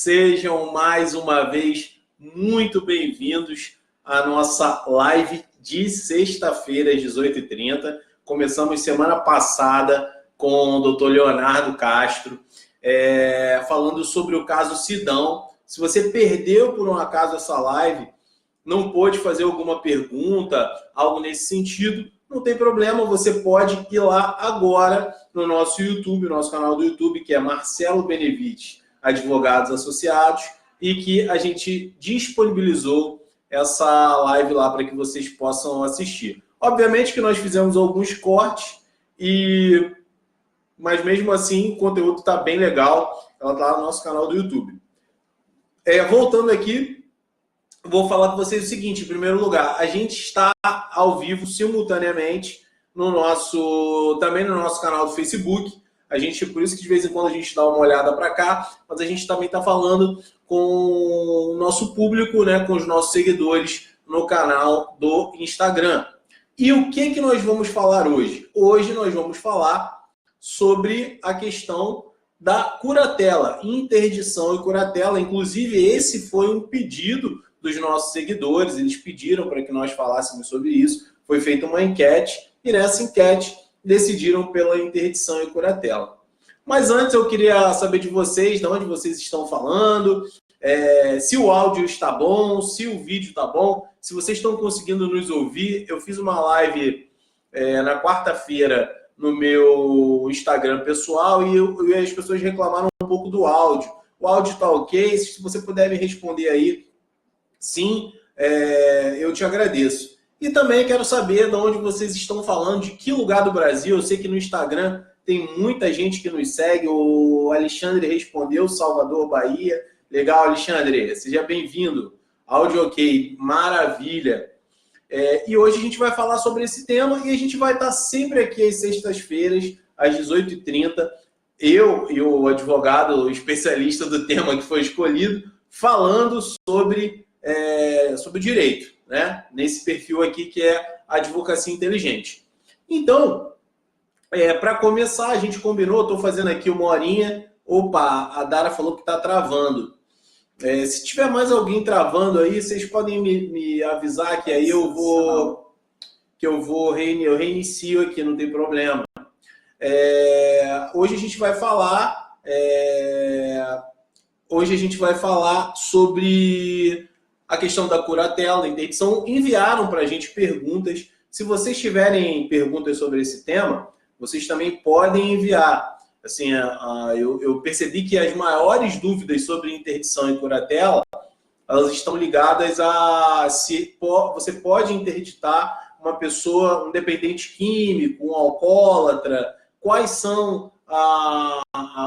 Sejam mais uma vez muito bem-vindos à nossa live de sexta-feira, às 18h30. Começamos semana passada com o Dr. Leonardo Castro, falando sobre o caso Sidão. Se você perdeu por um acaso essa live, não pôde fazer alguma pergunta, algo nesse sentido, não tem problema, você pode ir lá agora no nosso YouTube, nosso canal do YouTube, que é Marcelo Benevides Advogados Associados, e que a gente disponibilizou essa live lá para que vocês possam assistir. Obviamente que nós fizemos alguns cortes, mas mesmo assim o conteúdo está bem legal, ela está no nosso canal do YouTube. Voltando aqui, vou falar com vocês o seguinte: em primeiro lugar, a gente está ao vivo simultaneamente também no nosso canal do Facebook. Por isso que de vez em quando a gente dá uma olhada para cá, mas a gente também está falando com o nosso público, né, com os nossos seguidores no canal do Instagram. E o que nós vamos falar hoje? Hoje nós vamos falar sobre a questão da curatela, interdição e curatela. Inclusive, esse foi um pedido dos nossos seguidores, eles pediram para que nós falássemos sobre isso. Foi feita uma enquete, e nessa enquete decidiram pela interdição e curatela. Mas antes eu queria saber de vocês, de onde vocês estão falando, se o áudio está bom, se o vídeo está bom, se vocês estão conseguindo nos ouvir. Eu fiz uma live na quarta-feira no meu Instagram pessoal e as pessoas reclamaram um pouco do áudio. O áudio está ok? Se você puder me responder aí, sim, eu te agradeço. E também quero saber de onde vocês estão falando, de que lugar do Brasil. Eu sei que no Instagram tem muita gente que nos segue. O Alexandre respondeu, Salvador, Bahia. Legal, Alexandre, seja bem-vindo. Áudio ok, maravilha. E hoje a gente vai falar sobre esse tema e a gente vai estar sempre aqui às sextas-feiras, às 18h30. Eu e o advogado, o especialista do tema que foi escolhido, falando sobre direito, né? Nesse perfil aqui que é Advocacia Inteligente. Então, para começar, a gente combinou, estou fazendo aqui uma horinha. Opa, a Dara falou que está travando. Se tiver mais alguém travando aí, vocês podem me avisar que aí eu reinicio aqui, não tem problema. Hoje a gente vai falar sobre a questão da curatela, da interdição. Enviaram para a gente perguntas. Se vocês tiverem perguntas sobre esse tema, vocês também podem enviar. Assim, eu percebi que as maiores dúvidas sobre interdição e curatela, elas estão ligadas a se você pode interditar uma pessoa, um dependente químico, um alcoólatra, quais são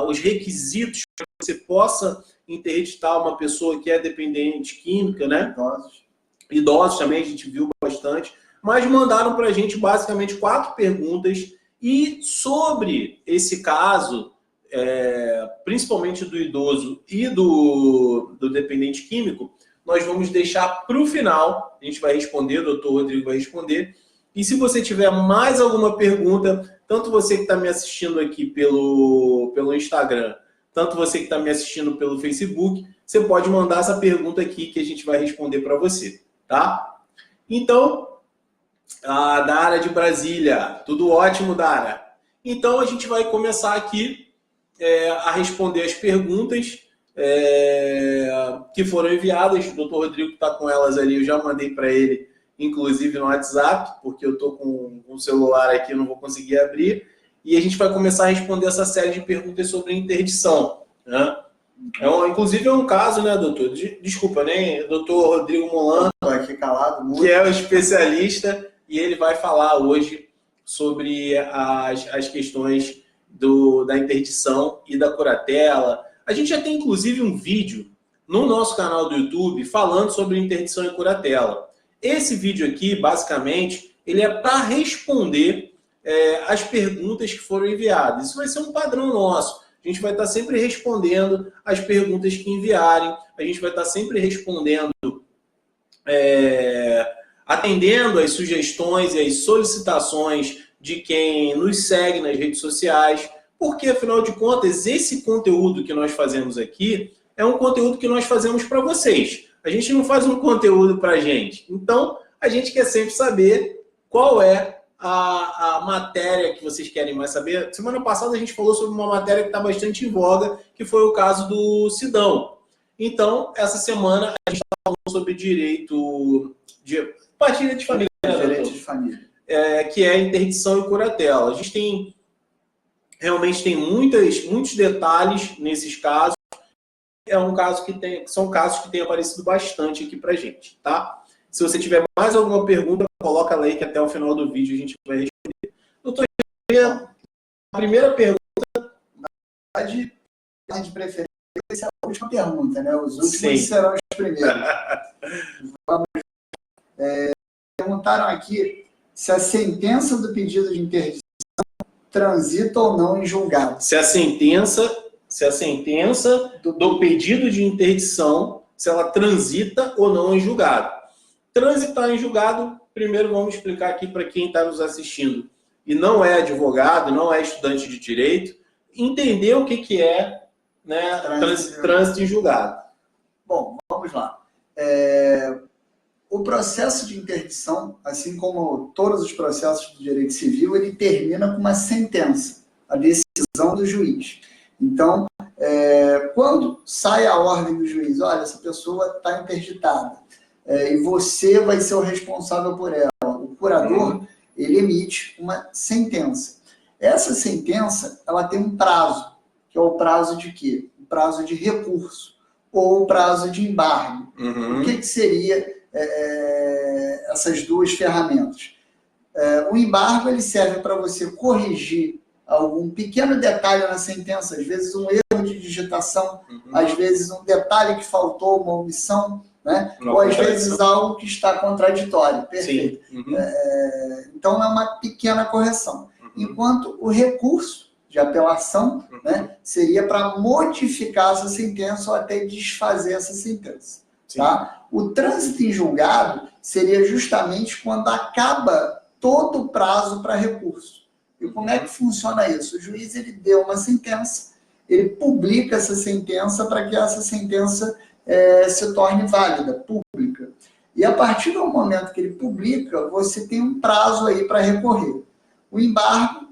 os requisitos para que você possa interditar uma pessoa que é dependente química, né? Idosos também, a gente viu bastante. Mas mandaram para a gente basicamente 4 perguntas. E sobre esse caso, principalmente do idoso e do dependente químico, nós vamos deixar para o final. A gente vai responder, o doutor Rodrigo vai responder. E se você tiver mais alguma pergunta, tanto você que está me assistindo aqui pelo Instagram, tanto você que está me assistindo pelo Facebook, você pode mandar essa pergunta aqui que a gente vai responder para você, tá? Então, a Dara de Brasília, tudo ótimo, Dara? Então, a gente vai começar aqui a responder as perguntas que foram enviadas. O doutor Rodrigo está com elas ali, eu já mandei para ele, inclusive no WhatsApp, porque eu estou com o celular aqui, não vou conseguir abrir. E a gente vai começar a responder essa série de perguntas sobre interdição, né? Inclusive é um caso, né, doutor? Desculpa, né? Doutor Rodrigo Molano, aqui calado, muito. Que é o especialista, e ele vai falar hoje sobre as questões da interdição e da curatela. A gente já tem, inclusive, um vídeo no nosso canal do YouTube falando sobre interdição e curatela. Esse vídeo aqui, basicamente, ele é para responder as perguntas que foram enviadas. Isso vai ser um padrão nosso. A gente vai estar sempre respondendo as perguntas que enviarem. A gente vai estar sempre respondendo, atendendo às sugestões e às solicitações de quem nos segue nas redes sociais. Porque, afinal de contas, esse conteúdo que nós fazemos aqui é um conteúdo que nós fazemos para vocês. A gente não faz um conteúdo para a gente. Então, a gente quer sempre saber qual é a matéria que vocês querem mais saber. Semana passada a gente falou sobre uma matéria que está bastante em voga, que foi o caso do Sidão. Então, essa semana a gente está falando sobre direito de partilha de família. Direito de família. Que é interdição e curatela. A gente realmente tem muitos detalhes nesses casos. São casos que têm aparecido bastante aqui pra gente, tá? Se você tiver mais alguma pergunta, coloca lá aí que até o final do vídeo a gente vai responder. Doutor, a primeira pergunta... De preferência, essa é a última pergunta, né? Os últimos serão os primeiros. Vamos. Perguntaram aqui se a sentença do pedido de interdição transita ou não em julgado. Se a sentença do pedido de interdição, se ela transita ou não em julgado. Transitar em julgado, primeiro vamos explicar aqui para quem está nos assistindo e não é advogado, não é estudante de direito, entender o que é, né, trânsito em julgado. Bom, vamos lá. O processo de interdição, assim como todos os processos do direito civil, ele termina com uma sentença, a decisão do juiz. Então, quando sai a ordem do juiz, olha, essa pessoa está interditada, e você vai ser o responsável por ela, o curador, ele emite uma sentença. Essa sentença, ela tem um prazo, que é o prazo de quê? O prazo de recurso, ou o prazo de embargo. O que seria essas duas ferramentas? O embargo, ele serve para você corrigir algum pequeno detalhe na sentença, às vezes um erro de digitação, às vezes um detalhe que faltou, uma omissão, né? Ou às vezes algo que está contraditório. Perfeito. Então é uma pequena correção. Enquanto o recurso de apelação, né, seria para modificar essa sentença ou até desfazer essa sentença. Tá? O trânsito em julgado seria justamente quando acaba todo o prazo para recurso. E como é que funciona isso? O juiz, ele deu uma sentença, ele publica essa sentença para que essa sentença se torne válida, pública. E a partir do momento que ele publica, você tem um prazo aí para recorrer. O embargo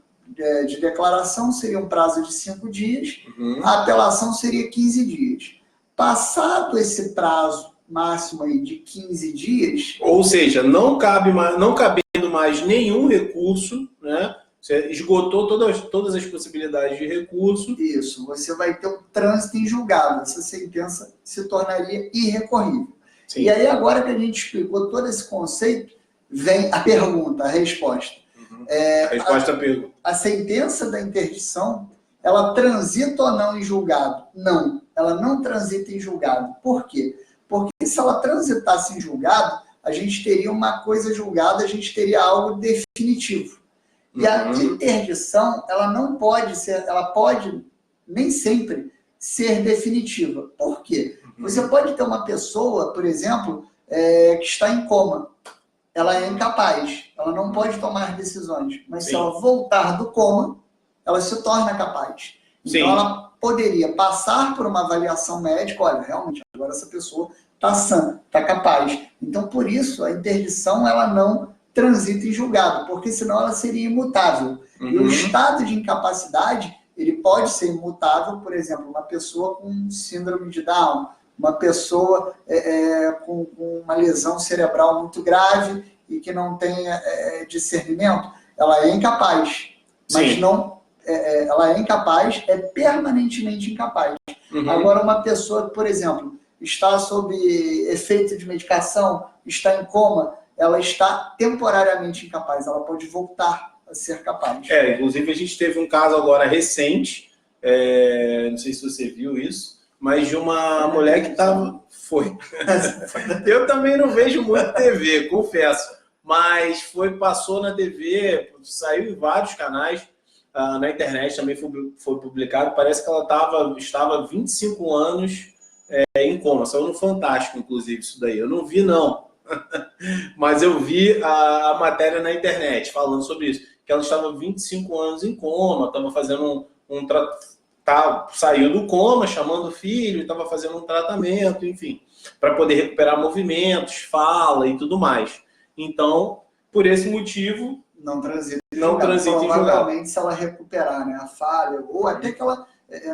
de declaração seria um prazo de 5 dias, a apelação seria 15 dias. Passado esse prazo máximo aí de 15 dias... Ou seja, não cabendo mais nenhum recurso, né? Você esgotou todas as possibilidades de recurso. Isso, você vai ter um trânsito em julgado. Essa sentença se tornaria irrecorrível. Sim. E aí, agora que a gente explicou todo esse conceito, vem a pergunta, a resposta. A resposta à pergunta. A sentença da interdição, ela transita ou não em julgado? Não, ela não transita em julgado. Por quê? Porque se ela transitasse em julgado, a gente teria uma coisa julgada, a gente teria algo definitivo. E a interdição, ela não pode ser, ela pode nem sempre ser definitiva. Por quê? Você pode ter uma pessoa, por exemplo, que está em coma. Ela é incapaz, ela não pode tomar decisões. Mas se ela voltar do coma, ela se torna capaz. Então ela poderia passar por uma avaliação médica, olha, realmente, agora essa pessoa está sã, está capaz. Então, por isso, a interdição, ela não transita em julgado, porque senão ela seria imutável. E o estado de incapacidade, ele pode ser imutável, por exemplo, uma pessoa com síndrome de Down, uma pessoa com uma lesão cerebral muito grave e que não tenha discernimento, ela é incapaz, mas não, ela é incapaz, é permanentemente incapaz. Agora, uma pessoa que, por exemplo, está sob efeito de medicação, está em coma, ela está temporariamente incapaz, ela pode voltar a ser capaz. Inclusive a gente teve um caso agora recente, não sei se você viu isso, mas de uma mulher que estava... Eu também não vejo muito TV, confesso, mas passou na TV, saiu em vários canais, na internet também foi publicado, parece que ela estava 25 anos em coma, saiu no Fantástico, inclusive, isso daí. Eu não vi, não. Mas eu vi a matéria na internet falando sobre isso, que ela estava 25 anos em coma, estava fazendo saiu do coma, chamando o filho, estava fazendo um tratamento, enfim, para poder recuperar movimentos, fala e tudo mais. Então, por esse motivo, não transita em julgado. Provavelmente, se ela recuperar, né, a falha, ou até que ela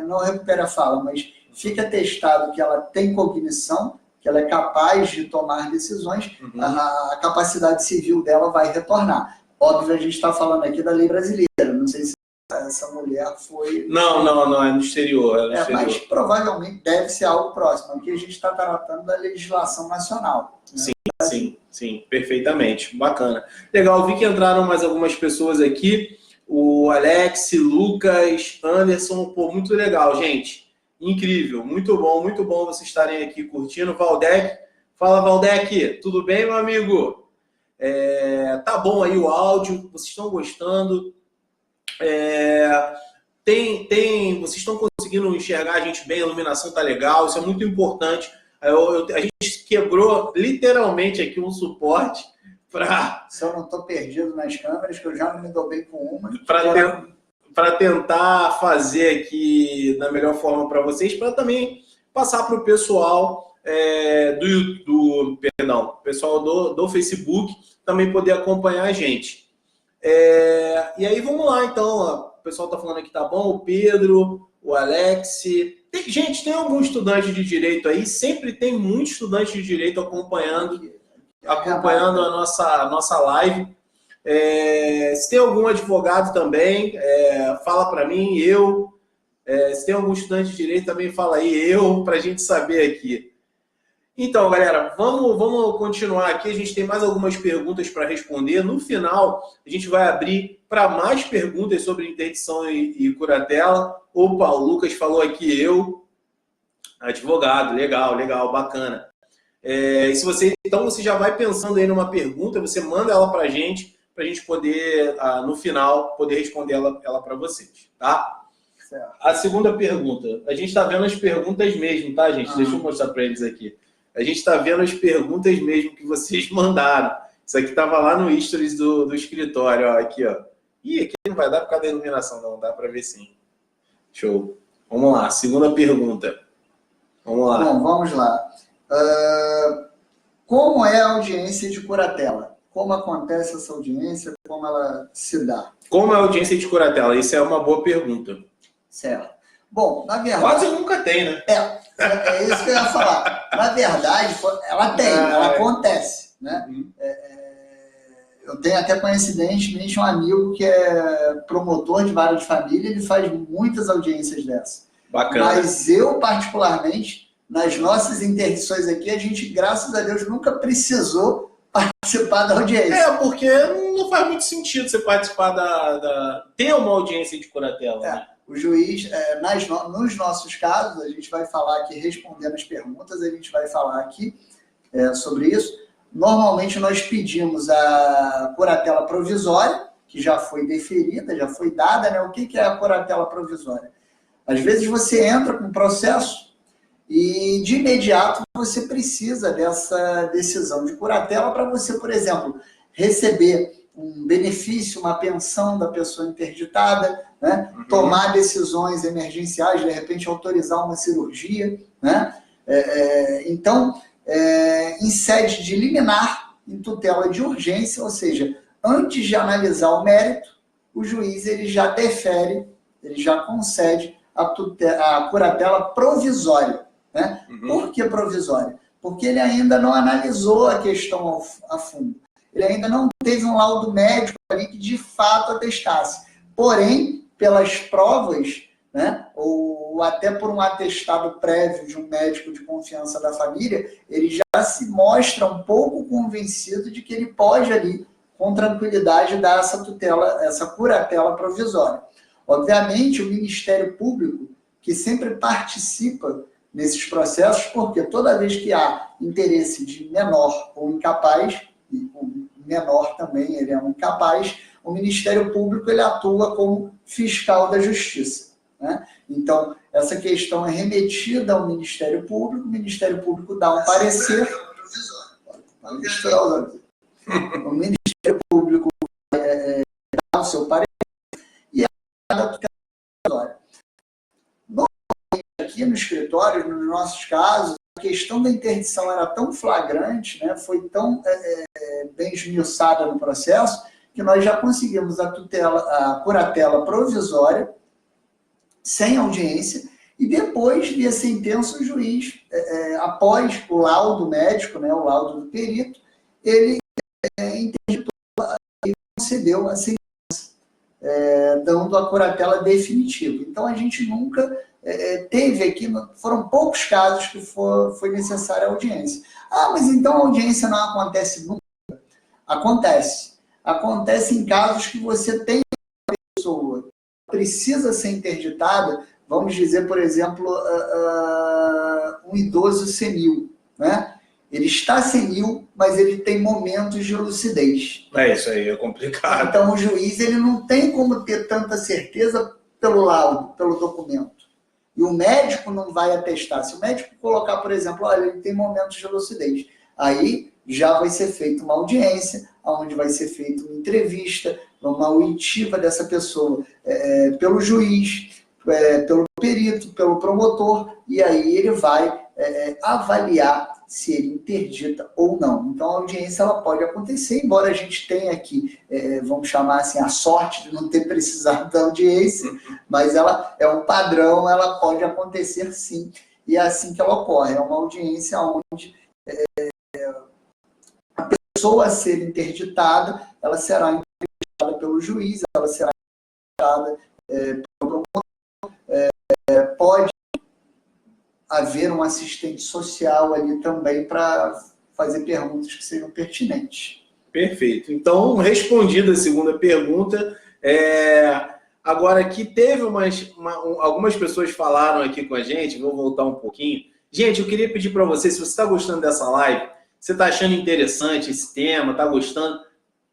não recupere a fala, mas fica testado que ela tem cognição, que ela é capaz de tomar decisões, a capacidade civil dela vai retornar. Óbvio, a gente está falando aqui da lei brasileira, não sei se essa mulher foi... Não, é no exterior. Mas provavelmente deve ser algo próximo. Aqui a gente está tratando da legislação nacional. Né? Sim, perfeitamente. Bacana. Legal, vi que entraram mais algumas pessoas aqui. O Alex, Lucas, Anderson, pô, muito legal, gente. Incrível, muito bom vocês estarem aqui curtindo. Valdec, fala Valdec, tudo bem, meu amigo? Tá bom aí o áudio, vocês estão gostando? Vocês estão conseguindo enxergar a gente bem, a iluminação tá legal, isso é muito importante. A gente quebrou literalmente aqui um suporte para... Se eu não estou perdido nas câmeras, que eu já não me dou bem com uma. Para tentar fazer aqui da melhor forma para vocês, para também passar para o pessoal pessoal do Facebook também poder acompanhar a gente. E aí vamos lá, então. O pessoal está falando que tá bom, o Pedro, o Alex. Gente, tem algum estudante de direito aí? Sempre tem muito estudante de direito acompanhando a nossa live. Se tem algum advogado também, fala para mim, se tem algum estudante de direito também, fala aí, para a gente saber aqui. Então, galera, vamos continuar aqui. A gente tem mais algumas perguntas para responder. No final, a gente vai abrir para mais perguntas sobre interdição e curatela. Opa, o Lucas falou aqui, advogado, legal, bacana. Então, você já vai pensando aí numa pergunta, você manda ela para a gente poder, no final, poder responder ela para vocês, tá? Certo. A segunda pergunta, a gente está vendo as perguntas mesmo, tá, gente? Deixa eu mostrar para eles aqui. A gente está vendo as perguntas mesmo que vocês mandaram. Isso aqui estava lá no stories do escritório, ó, aqui, ó. Ih, aqui não vai dar por causa da iluminação, não, dá para ver sim. Show. Vamos lá, segunda pergunta. Vamos lá. Bom, vamos lá. Como é a audiência de curatela? Como acontece essa audiência? Como ela se dá? Como é a audiência de curatela? Isso é uma boa pergunta. Certo. Bom, na verdade... Quase nunca tem, né? É isso que eu ia falar. Na verdade, ela tem, ela acontece. Né? Eu tenho até coincidentemente um amigo que é promotor de vara de família, ele faz muitas audiências dessas. Bacana. Mas eu, particularmente, nas nossas interdições aqui, a gente, graças a Deus, nunca precisou participar da audiência. Porque não faz muito sentido você participar ter uma audiência de curatela. Né? O juiz, nos nossos casos, a gente vai falar aqui, respondendo as perguntas, a gente vai falar aqui sobre isso. Normalmente nós pedimos a curatela provisória, que já foi deferida, já foi dada, né? O que é a curatela provisória? Às vezes você entra com um processo e de imediato você precisa dessa decisão de curatela para você, por exemplo, receber um benefício, uma pensão da pessoa interditada, né? Tomar decisões emergenciais, de repente autorizar uma cirurgia. Né? Então, em sede de liminar, em tutela de urgência, ou seja, antes de analisar o mérito, o juiz ele já defere, ele já concede a curatela provisória. Né? Por que provisória? Porque ele ainda não analisou a questão a fundo. Ele ainda não teve um laudo médico ali que de fato atestasse. Porém, pelas provas, né, ou até por um atestado prévio de um médico de confiança da família, ele já se mostra um pouco convencido de que ele pode ali, com tranquilidade, dar essa tutela, essa curatela provisória. Obviamente, o Ministério Público, que sempre participa nesses processos, porque toda vez que há interesse de menor ou incapaz, e o menor também ele é um incapaz, o Ministério Público ele atua como fiscal da Justiça. Né? Então, essa questão é remetida ao Ministério Público, o Ministério Público dá um parecer. O Ministério Público dá o seu parecer e é a tutela provisória. aqui no escritório, nos nossos casos, a questão da interdição era tão flagrante, né, foi tão bem esmiuçada no processo, que nós já conseguimos a curatela provisória, sem audiência, e depois, via sentença, o juiz, após o laudo médico, né, o laudo do perito, ele interditou e concedeu a sentença, dando a curatela definitiva. Então, a gente nunca teve aqui, foram poucos casos que foi necessária a audiência. Ah, mas então a audiência não acontece nunca? Acontece. Acontece em casos que você tem uma pessoa que precisa ser interditada, vamos dizer, por exemplo, um idoso senil, né? Ele está senil, mas ele tem momentos de lucidez. Isso aí, é complicado. Então, o juiz ele não tem como ter tanta certeza pelo laudo, pelo documento. E o médico não vai atestar. Se o médico colocar, por exemplo, olha, ele tem momentos de lucidez, aí já vai ser feita uma audiência, onde vai ser feita uma entrevista, uma oitiva dessa pessoa pelo juiz, pelo perito, pelo promotor, e aí ele vai avaliar se ele interdita ou não. Então, a audiência ela pode acontecer, embora a gente tenha aqui, vamos chamar assim, a sorte de não ter precisado da audiência, mas ela é um padrão, ela pode acontecer sim, e é assim que ela ocorre. É uma audiência onde a pessoa a ser interditada, ela será interditada pelo juiz, ela será interditada pelo promotor, pode haver um assistente social ali também para fazer perguntas que sejam pertinentes. Perfeito. Então, respondida a segunda pergunta, agora aqui teve algumas pessoas falaram aqui com a gente, vou voltar um pouquinho. Gente, eu queria pedir para você, se você está gostando dessa live, você está achando interessante esse tema, está gostando,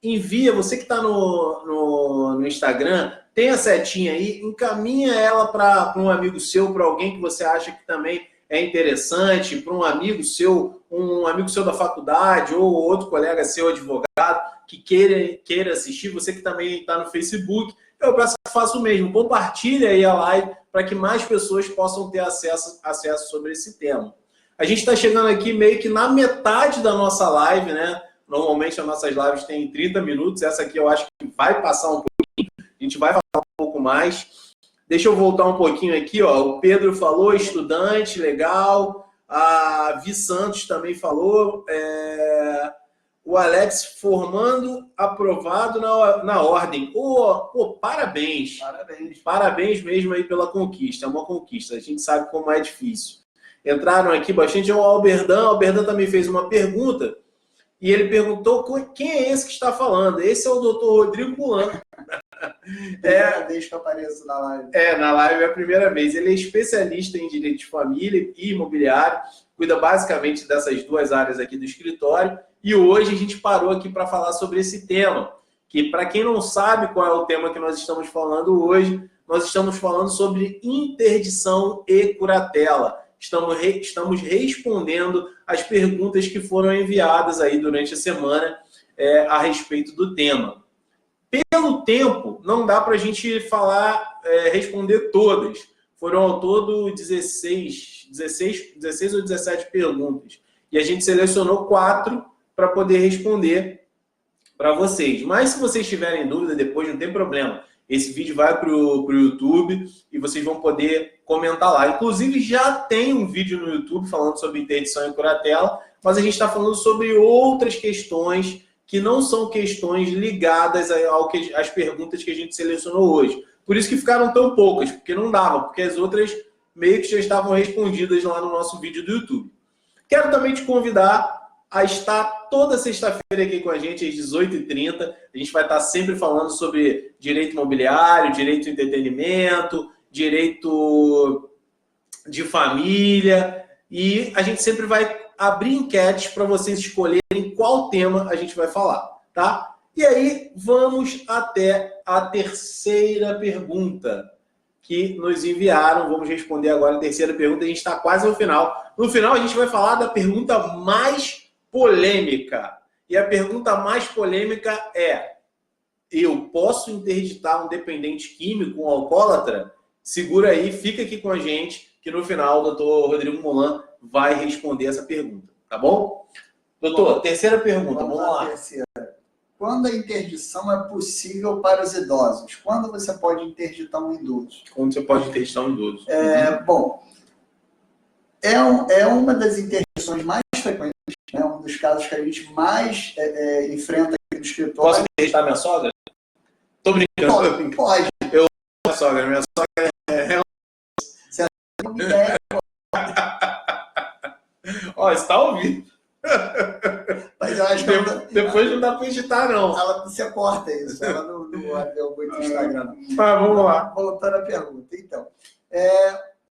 envia, você que está no Instagram, tem a setinha aí, encaminha ela para um amigo seu, para alguém que você acha que também é interessante, para um amigo seu da faculdade ou outro colega seu advogado que queira assistir, você que também está no Facebook, eu peço que faça o mesmo, compartilha aí a live para que mais pessoas possam ter acesso sobre esse tema. A gente está chegando aqui meio que na metade da nossa live, né? Normalmente as nossas lives têm 30 minutos, essa aqui eu acho que vai passar um pouquinho, a gente vai falar um pouco mais. Deixa eu voltar um pouquinho aqui, ó. O Pedro falou, estudante, legal. A Vi Santos também falou. O Alex formando, aprovado na ordem. Parabéns. Parabéns. Parabéns mesmo aí pela conquista. É uma conquista. A gente sabe como é difícil. Entraram aqui bastante. O Alberdan. O Alberdan também fez uma pergunta. E ele perguntou quem é esse que está falando. Esse é o doutor Rodrigo Bulan. Primeira vez que eu apareço na live. Na live é a primeira vez. Ele é especialista em direito de família e imobiliário, cuida basicamente dessas duas áreas aqui do escritório. E hoje a gente parou aqui para falar sobre esse tema, que para quem não sabe qual é o tema que nós estamos falando hoje, nós estamos falando sobre interdição e curatela. Estamos respondendo as perguntas que foram enviadas aí durante a semana a respeito do tema. Pelo tempo, não dá para a gente responder todas. Foram ao todo 16 ou 17 perguntas. E a gente selecionou 4 para poder responder para vocês. Mas se vocês tiverem dúvida depois, não tem problema. Esse vídeo vai para o YouTube e vocês vão poder comentar lá. Inclusive, já tem um vídeo no YouTube falando sobre interdição e curatela, mas a gente está falando sobre outras questões que não são questões ligadas às perguntas que a gente selecionou hoje. Por isso que ficaram tão poucas, porque não dava, porque as outras meio que já estavam respondidas lá no nosso vídeo do YouTube. Quero também te convidar a estar toda sexta-feira aqui com a gente, às 18h30. A gente vai estar sempre falando sobre direito imobiliário, direito do entretenimento, direito de família, e a gente sempre vai abrir enquetes para vocês escolherem qual tema a gente vai falar, tá? E aí, vamos até a terceira pergunta que nos enviaram. Vamos responder agora a terceira pergunta. A gente está quase no final. No final, a gente vai falar da pergunta mais polêmica. E a pergunta mais polêmica é: eu posso interditar um dependente químico, um alcoólatra? Segura aí, fica aqui com a gente, que no final o doutor Rodrigo Molan vai responder essa pergunta, tá bom? Doutor, terceira pergunta, vamos lá. Terceira. Quando a interdição é possível para os idosos? Quando você pode interditar um idoso? Quando você pode interditar um idoso? Bom, é uma das interdições mais frequentes, né? Um dos casos que a gente mais enfrenta aqui no escritório. Posso interditar minha sogra? Tô brincando. Pode. Minha sogra Não me der. Ó, está ouvindo. Mas eu acho que depois não dá para editar, não. Ela se corta isso, ela não abriu muito o Instagram. Mas vamos lá. Voltando à pergunta. Então,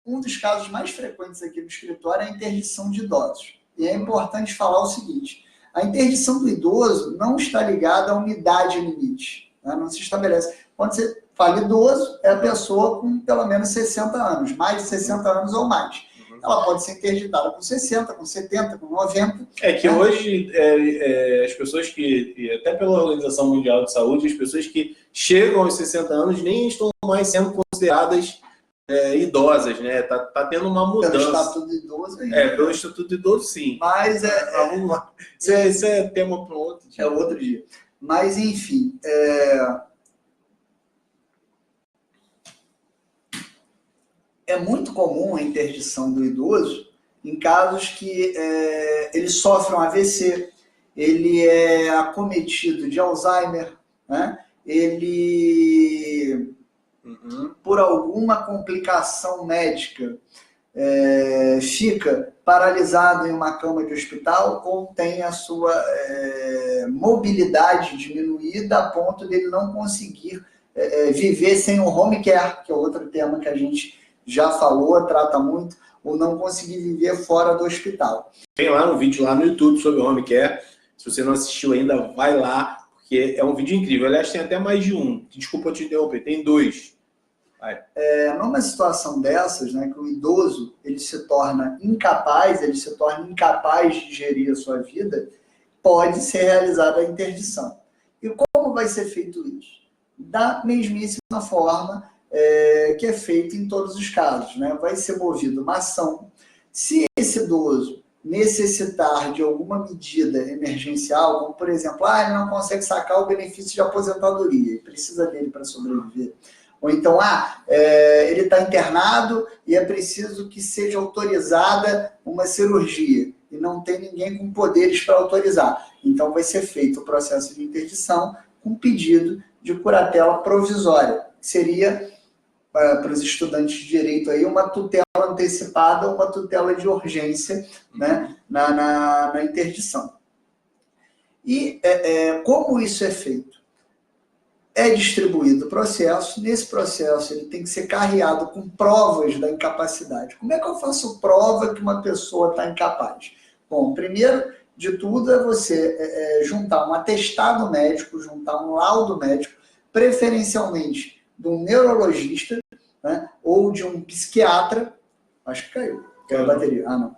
um dos casos mais frequentes aqui no escritório é a interdição de idosos. E é importante falar o seguinte: a interdição do idoso não está ligada a uma idade limite, né? Não se estabelece. Quando você fala idoso, é a pessoa com pelo menos 60 anos, mais de 60 anos ou mais. Ela pode ser interditada com 60, com 70, com 90. É que hoje, as pessoas que, até pela Organização Mundial de Saúde, as pessoas que chegam aos 60 anos nem estão mais sendo consideradas idosas, né? Tá tendo uma mudança. Pelo Estatuto do Idoso. Pelo Estatuto do Idoso, sim. Mas vamos lá. Isso é tema para outro dia. É outro dia. Mas, enfim, é muito comum a interdição do idoso em casos que ele sofre um AVC, ele é acometido de Alzheimer, né? Ele, por alguma complicação médica, fica paralisado em uma cama de hospital ou tem a sua mobilidade diminuída a ponto de ele não conseguir viver sem o home care, que é outro tema que a gente já falou, trata muito, ou não conseguir viver fora do hospital. Tem lá um vídeo lá no YouTube sobre o home care. Se você não assistiu ainda, vai lá, porque é um vídeo incrível. Aliás, tem até mais de um. Desculpa te interromper, tem 2. Numa situação dessas, né, que o idoso ele se torna incapaz de gerir a sua vida, pode ser realizada a interdição. E como vai ser feito isso? Da mesmíssima forma que é feito em todos os casos, né? Vai ser movida uma ação. Se esse idoso necessitar de alguma medida emergencial, como por exemplo, ele não consegue sacar o benefício de aposentadoria, ele precisa dele para sobreviver. Ou então, ele está internado e é preciso que seja autorizada uma cirurgia e não tem ninguém com poderes para autorizar. Então vai ser feito o processo de interdição com pedido de curatela provisória, que seria para os estudantes de direito aí, uma tutela antecipada, uma tutela de urgência, né, na interdição. E como isso é feito? É distribuído o processo, nesse processo ele tem que ser carreado com provas da incapacidade. Como é que eu faço prova que uma pessoa está incapaz? Bom, primeiro de tudo é você juntar um atestado médico, juntar um laudo médico, preferencialmente de um neurologista, né, ou de um psiquiatra, acho que caiu a bateria, não.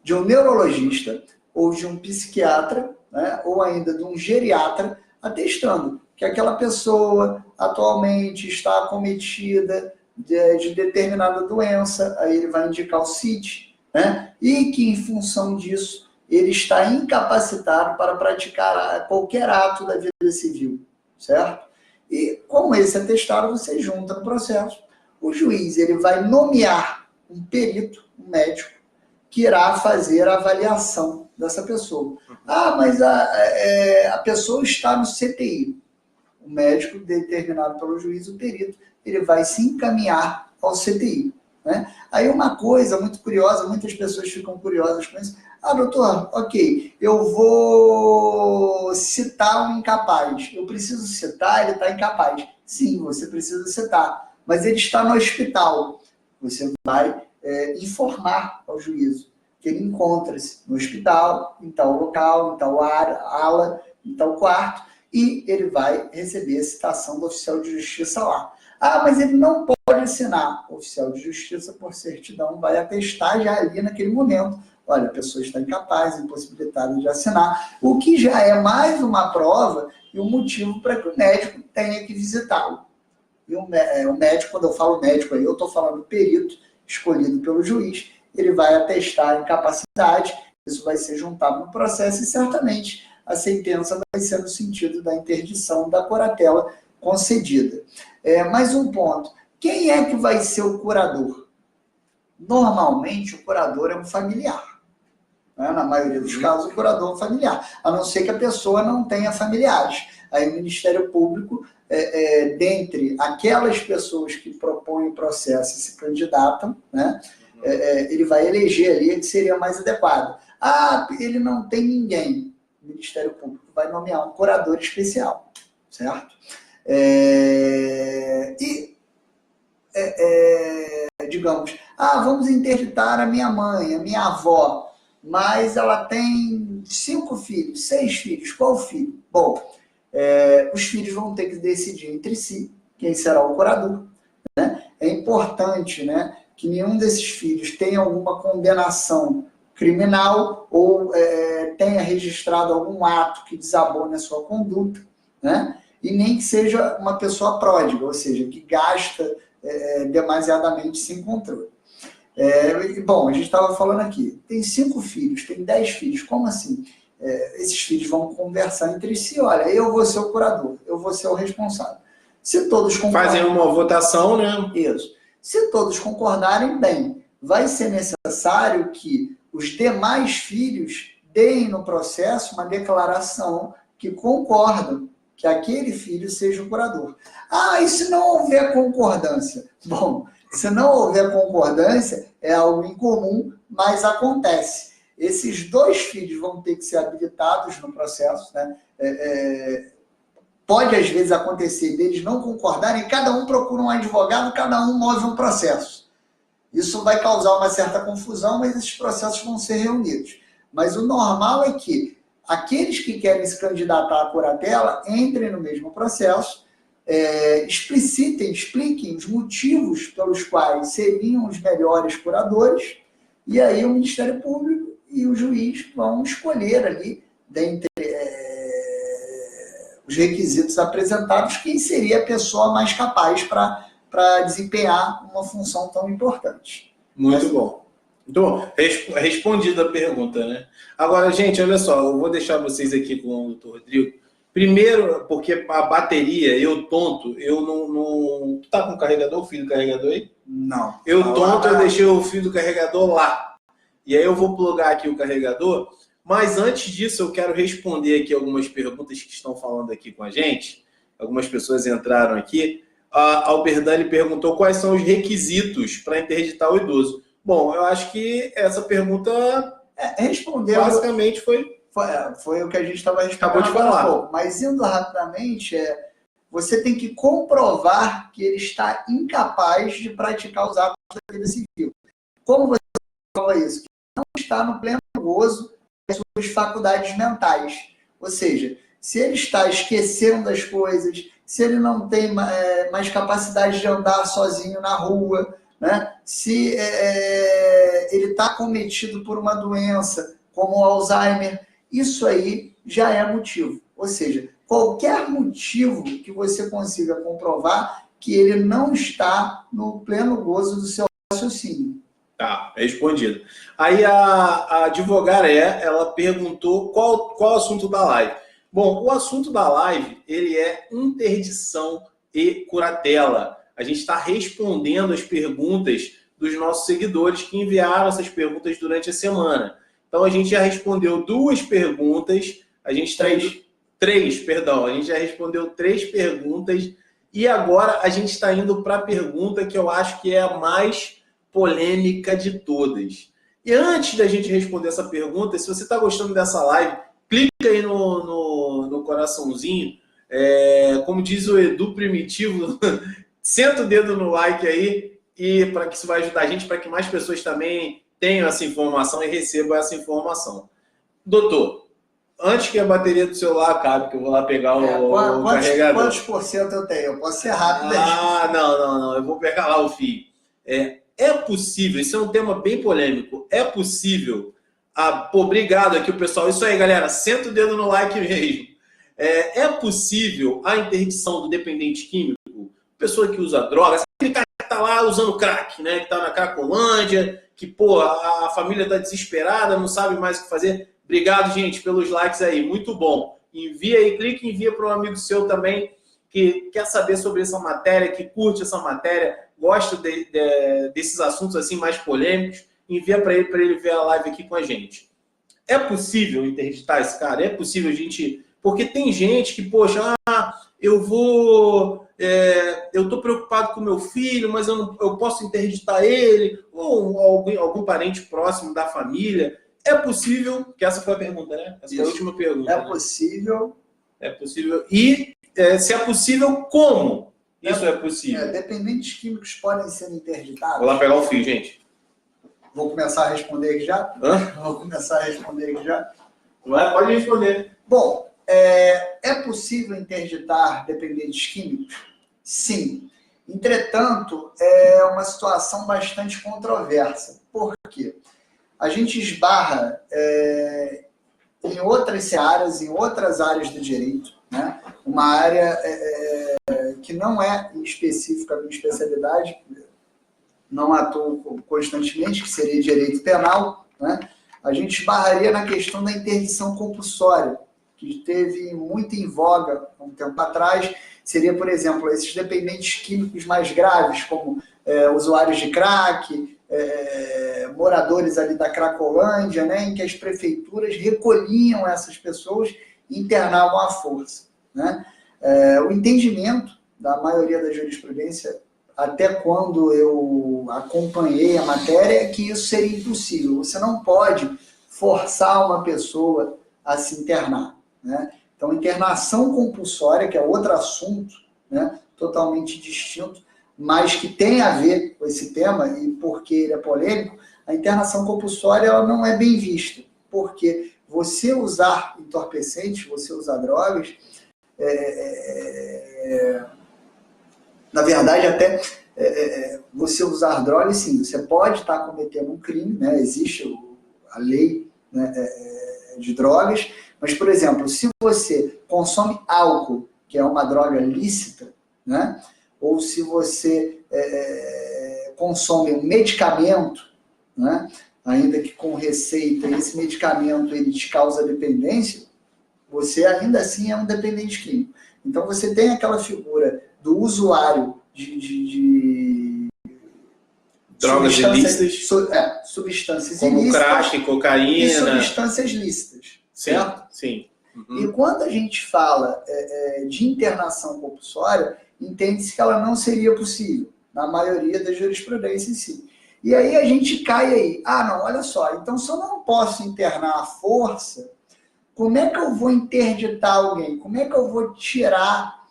De um neurologista ou de um psiquiatra, né, ou ainda de um geriatra, atestando que aquela pessoa atualmente está acometida de determinada doença, aí ele vai indicar o CID, né, e que em função disso ele está incapacitado para praticar qualquer ato da vida civil, certo? E como esse atestado, você junta no processo. O juiz ele vai nomear um perito, um médico, que irá fazer a avaliação dessa pessoa. Mas a pessoa está no CTI. O médico, determinado pelo juiz, o perito, ele vai se encaminhar ao CTI. Né? Aí uma coisa muito curiosa, muitas pessoas ficam curiosas com isso. Doutor, ok, eu vou citar um incapaz. Eu preciso citar, ele está incapaz. Sim, você precisa citar, mas ele está no hospital. Você vai informar ao juízo que ele encontra-se no hospital, em tal local, em tal ala, em tal quarto, e ele vai receber a citação do oficial de justiça lá. Mas ele não pode assinar. O oficial de justiça, por certidão, vai atestar já ali naquele momento. Olha, a pessoa está incapaz, impossibilitada de assinar, o que já é mais uma prova e um motivo para que o médico tenha que visitá-lo. E o médico, quando eu falo médico aí, eu estou falando perito escolhido pelo juiz, ele vai atestar a incapacidade, isso vai ser juntado no processo e certamente a sentença vai ser no sentido da interdição da curatela concedida. Mais um ponto, quem é que vai ser o curador? Normalmente o curador é um familiar. Na maioria dos casos, o curador é um familiar, a não ser que a pessoa não tenha familiares. Aí o Ministério Público, dentre aquelas pessoas que propõem o processo e se candidatam, né, ele vai eleger ali que seria mais adequado. Ele não tem ninguém. O Ministério Público vai nomear um curador especial, certo? Digamos, vamos interditar a minha mãe, a minha avó, mas ela tem 5 filhos, 6 filhos, qual filho? Bom, os filhos vão ter que decidir entre si quem será o curador, né? É importante, né, que nenhum desses filhos tenha alguma condenação criminal ou tenha registrado algum ato que desabone a sua conduta, né? E nem que seja uma pessoa pródiga, ou seja, que gasta demasiadamente sem controle. Bom, a gente estava falando aqui, tem 5 filhos, tem 10 filhos, como assim? Esses filhos vão conversar entre si, olha, eu vou ser o curador, eu vou ser o responsável. Se todos concordarem... Fazem uma votação, né? Isso. Se todos concordarem, bem, vai ser necessário que os demais filhos deem no processo uma declaração que concordam que aquele filho seja o curador. E se não houver concordância? Bom, se não houver concordância, é algo incomum, mas acontece. Esses 2 filhos vão ter que ser habilitados no processo, né? Pode, às vezes, acontecer deles não concordarem, cada um procura um advogado, cada um move um processo. Isso vai causar uma certa confusão, mas esses processos vão ser reunidos. Mas o normal é que aqueles que querem se candidatar à curatela entrem no mesmo processo, expliquem os motivos pelos quais seriam os melhores curadores, e aí o Ministério Público e o juiz vão escolher ali, dentre os requisitos apresentados, quem seria a pessoa mais capaz para desempenhar uma função tão importante. Muito bom. Então, respondida a pergunta, né? Agora, gente, olha só, eu vou deixar vocês aqui com o doutor Rodrigo. Primeiro, porque a bateria, eu tonto, eu não... Tu tá com o carregador, o fio do carregador aí? Não. Eu tonto, eu deixei o fio do carregador lá. E aí eu vou plugar aqui o carregador. Mas antes disso, eu quero responder aqui algumas perguntas que estão falando aqui com a gente. Algumas pessoas entraram aqui. A Alberdani perguntou quais são os requisitos para interditar o idoso. Bom, eu acho que essa pergunta respondeu, basicamente foi o que a gente estava respondendo. Acabou de falar. Mas indo rapidamente, você tem que comprovar que ele está incapaz de praticar os atos da vida civil. Como você comprova isso? Que não está no pleno gozo das suas faculdades mentais. Ou seja, se ele está esquecendo das coisas, se ele não tem mais capacidade de andar sozinho na rua, né? Se ele está cometido por uma doença como o Alzheimer, isso aí já é motivo. Ou seja, qualquer motivo que você consiga comprovar que ele não está no pleno gozo do seu raciocínio. Tá, respondido. Aí a advogada, ela perguntou qual o assunto da live. Bom, o assunto da live, ele é interdição e curatela. A gente está respondendo as perguntas dos nossos seguidores que enviaram essas perguntas durante a semana. Então, a gente já respondeu 2 perguntas, a gente já respondeu 3 perguntas, e agora a gente está indo para a pergunta que eu acho que é a mais polêmica de todas. E antes da gente responder essa pergunta, se você está gostando dessa live, clica aí no coraçãozinho, como diz o Edu Primitivo, senta o dedo no like aí, e para que isso vai ajudar a gente, para que mais pessoas também tenham essa informação e recebam essa informação. Doutor, antes que a bateria do celular acabe, que eu vou lá pegar o carregador. Quantos % eu tenho? Eu posso ser rápido. Não, eu vou pegar lá o fio. É possível, isso é um tema bem polêmico, é possível... obrigado aqui o pessoal. Isso aí, galera, senta o dedo no like mesmo. É possível a interdição do dependente químico? Pessoa que usa drogas, aquele cara que tá lá usando crack, né? Que tá na Cracolândia, que, pô, a família tá desesperada, não sabe mais o que fazer. Obrigado, gente, pelos likes aí. Muito bom. Envia aí, clique e envia para um amigo seu também que quer saber sobre essa matéria, que curte essa matéria, gosta desses assuntos assim mais polêmicos. Envia para ele ver a live aqui com a gente. É possível interditar esse cara? É possível a gente... Porque tem gente que, poxa, eu tô preocupado com meu filho, mas eu posso interditar ele, ou algum parente próximo da família. É possível, que essa foi a pergunta, né? Essa foi a última pergunta. É possível. É possível. E se é possível, como isso é possível? Dependentes químicos podem ser interditados. Vou lá pegar o fio, gente. Vou começar a responder aqui já? Vou começar a responder aqui já. Pode responder. Bom, é possível interditar dependentes químicos? Sim. Entretanto, é uma situação bastante controversa. Por quê? A gente esbarra em outras searas, em outras áreas do direito, né? Uma área que não é específica à minha especialidade, não atuo constantemente, que seria direito penal, né? A gente esbarraria na questão da interdição compulsória, que esteve muito em voga há um tempo atrás. Seria, por exemplo, esses dependentes químicos mais graves, como usuários de crack, moradores ali da Cracolândia, né, em que as prefeituras recolhiam essas pessoas e internavam à força, né? O entendimento da maioria da jurisprudência, até quando eu acompanhei a matéria, é que isso seria impossível. Você não pode forçar uma pessoa a se internar, né? Então, internação compulsória, que é outro assunto, né, totalmente distinto, mas que tem a ver com esse tema, e porque ele é polêmico, a internação compulsória ela não é bem vista, porque você usar entorpecentes, você usar drogas, na verdade, até você usar drogas, sim, você pode estar cometendo um crime, né, existe a lei, né, de drogas, mas, por exemplo, se você consome álcool, que é uma droga lícita, né, ou se você consome um medicamento, né, ainda que com receita, e esse medicamento ele te causa dependência, você ainda assim é um dependente químico. Então você tem aquela figura do usuário de drogas ilícitas, substâncias como ilícitas, crack, cocaína, e substâncias lícitas, certo? Sim. Uhum. E quando a gente fala de internação compulsória, entende-se que ela não seria possível, na maioria da jurisprudência em si. E aí a gente cai aí, não, olha só, então se eu não posso internar à força, como é que eu vou interditar alguém? Como é que eu vou tirar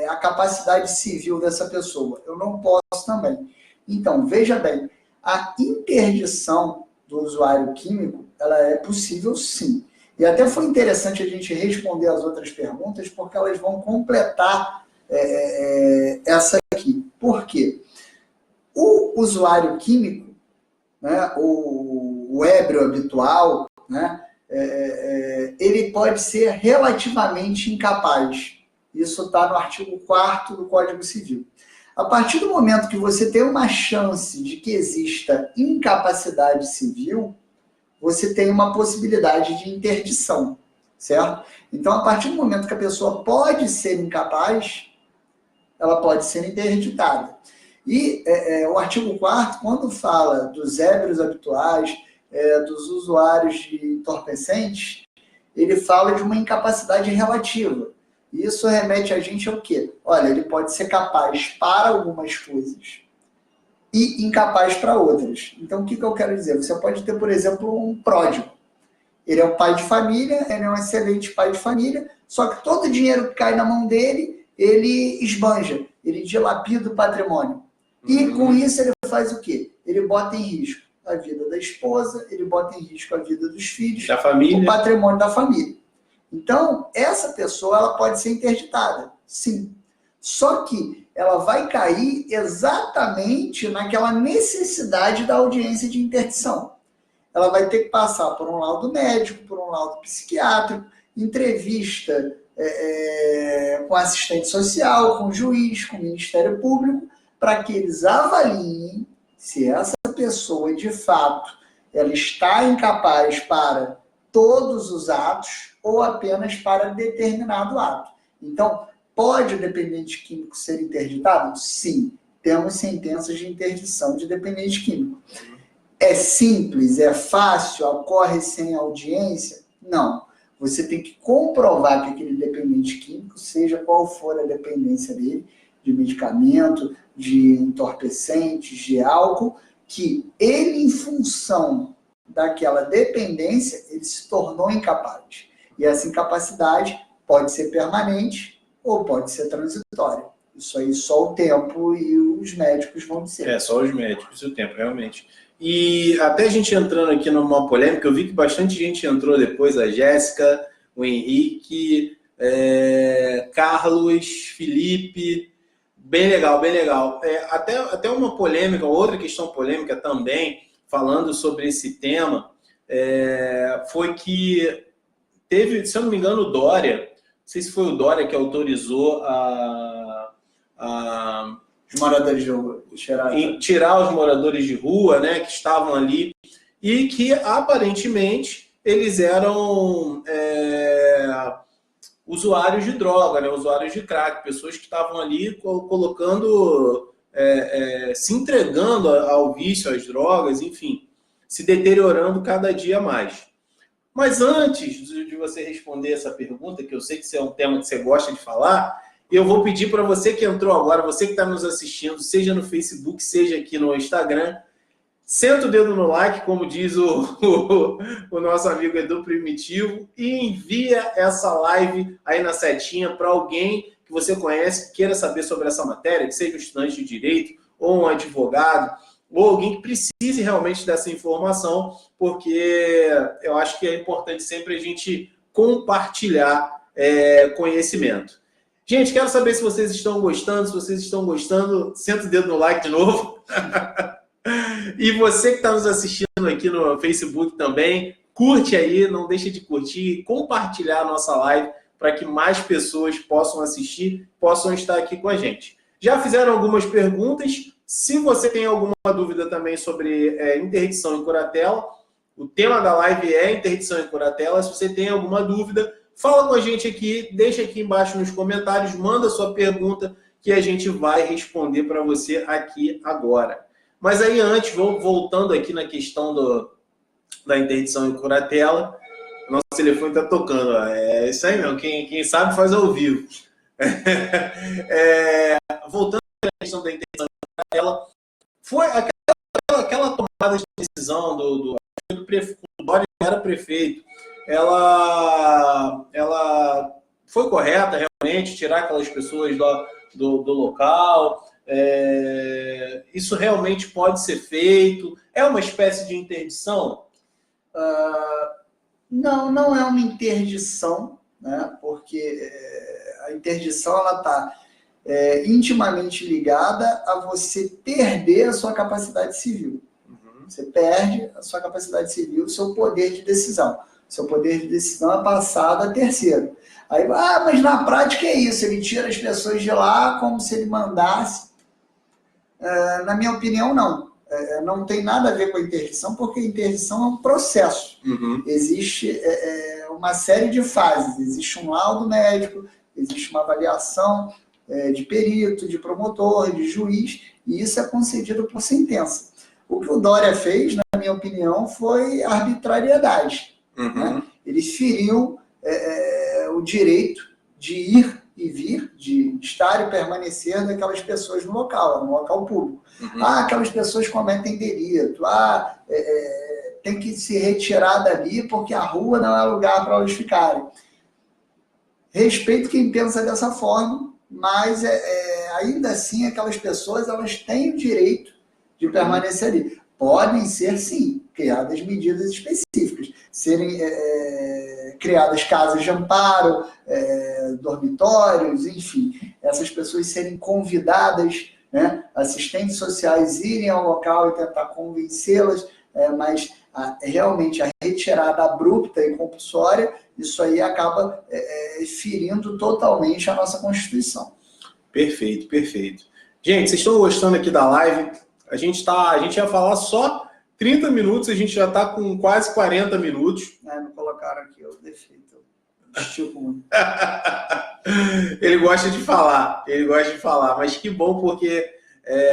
a capacidade civil dessa pessoa? Eu não posso também. Então, veja bem, a interdição do usuário químico, ela é possível sim. E até foi interessante a gente responder as outras perguntas, porque elas vão completar essa aqui. Por quê? O usuário químico, né, o ébrio habitual, né, ele pode ser relativamente incapaz. Isso está no artigo 4º do Código Civil. A partir do momento que você tem uma chance de que exista incapacidade civil, você tem uma possibilidade de interdição, certo? Então, a partir do momento que a pessoa pode ser incapaz, ela pode ser interditada. E o artigo 4º, quando fala dos ébrios habituais, dos usuários de entorpecentes, ele fala de uma incapacidade relativa. Isso remete a gente ao quê? Olha, ele pode ser capaz para algumas coisas e incapaz para outras. Então, o que eu quero dizer? Você pode ter, por exemplo, um pródigo. Ele é um pai de família, ele é um excelente pai de família, só que todo o dinheiro que cai na mão dele, ele esbanja, ele dilapida o patrimônio. E com isso ele faz o quê? Ele bota em risco a vida da esposa, ele bota em risco a vida dos filhos, da família, o patrimônio da família. Então, essa pessoa ela pode ser interditada, sim. Só que ela vai cair exatamente naquela necessidade da audiência de interdição. Ela vai ter que passar por um laudo médico, por um laudo psiquiátrico, entrevista com assistente social, com juiz, com Ministério Público, para que eles avaliem se essa pessoa, de fato, ela está incapaz para todos os atos ou apenas para determinado ato. Então, pode o dependente químico ser interditado? Sim, temos sentenças de interdição de dependente químico. É simples, é fácil, ocorre sem audiência? Não. Você tem que comprovar que aquele dependente químico, seja qual for a dependência dele, de medicamento, de entorpecentes, de álcool, que ele, em função daquela dependência, ele se tornou incapaz. E essa incapacidade pode ser permanente ou pode ser transitória. Isso aí só o tempo e os médicos vão dizer. Só os médicos e o tempo, realmente. E até a gente entrando aqui numa polêmica, eu vi que bastante gente entrou depois, a Jéssica, o Henrique, Carlos, Felipe, bem legal, bem legal. Até uma polêmica, outra questão polêmica também, falando sobre esse tema, foi que teve, se eu não me engano, o Dória, não sei se foi o Dória que autorizou os moradores de rua, tirar os moradores de rua, né, que estavam ali, e que aparentemente eles eram usuários de droga, né, usuários de crack, pessoas que estavam ali colocando, se entregando ao vício, às drogas, enfim, se deteriorando cada dia mais. Mas antes de você responder essa pergunta, que eu sei que isso é um tema que você gosta de falar, eu vou pedir para você que entrou agora, você que está nos assistindo, seja no Facebook, seja aqui no Instagram, senta o dedo no like, como diz o nosso amigo Edu Primitivo, e envia essa live aí na setinha para alguém que você conhece, que queira saber sobre essa matéria, que seja um estudante de direito, ou um advogado, ou alguém que precise realmente dessa informação, porque eu acho que é importante sempre a gente compartilhar conhecimento. Gente, quero saber se vocês estão gostando. Se vocês estão gostando, senta o dedo no like de novo. E você que está nos assistindo aqui no Facebook também, curte aí, não deixe de curtir e compartilhar a nossa live para que mais pessoas possam assistir, possam estar aqui com a gente. Já fizeram algumas perguntas. Se você tem alguma dúvida também sobre interdição e curatela, o tema da live é interdição e curatela. Se você tem alguma dúvida, fala com a gente aqui, deixa aqui embaixo nos comentários, manda sua pergunta que a gente vai responder para você aqui agora. Mas aí antes, voltando aqui na questão da interdição e curatela, nosso telefone está tocando. É isso aí mesmo, quem sabe faz ao vivo. Voltando à questão da interdição e curatela, foi aquela tomada de decisão do Dória, que era prefeito, ela foi correta realmente, tirar aquelas pessoas do local? Isso realmente pode ser feito? É uma espécie de interdição? Não é uma interdição, né? Porque a interdição está intimamente ligada a você perder a sua capacidade civil. Você perde a sua capacidade civil, o seu poder de decisão. Seu poder de decisão é passado a terceiro. Aí, mas na prática é isso, ele tira as pessoas de lá como se ele mandasse. Na minha opinião, não. Não tem nada a ver com a interdição, porque a interdição é um processo. Existe uma série de fases. Existe um laudo médico, existe uma avaliação de perito, de promotor, de juiz, e isso é concedido por sentença. O que o Dória fez, na minha opinião, foi arbitrariedade. Né? Ele feriu o direito de ir e vir, de estar e permanecer daquelas pessoas no local público. Aquelas pessoas cometem delito, tem que se retirar dali porque a rua não é lugar para elas ficarem. Respeito quem pensa dessa forma, mas ainda assim aquelas pessoas elas têm o direito de permanecer ali. Podem ser, sim, criadas medidas específicas, serem criadas casas de amparo, dormitórios, enfim, essas pessoas serem convidadas, né, assistentes sociais irem ao local e tentar convencê-las, mas realmente a retirada abrupta e compulsória, isso aí acaba ferindo totalmente a nossa Constituição. Perfeito, perfeito. Gente, vocês estão gostando aqui da live? A gente ia falar só 30 minutos, a gente já está com quase 40 minutos. Não colocaram aqui o defeito. Estico muito. Ele gosta de falar, mas que bom, porque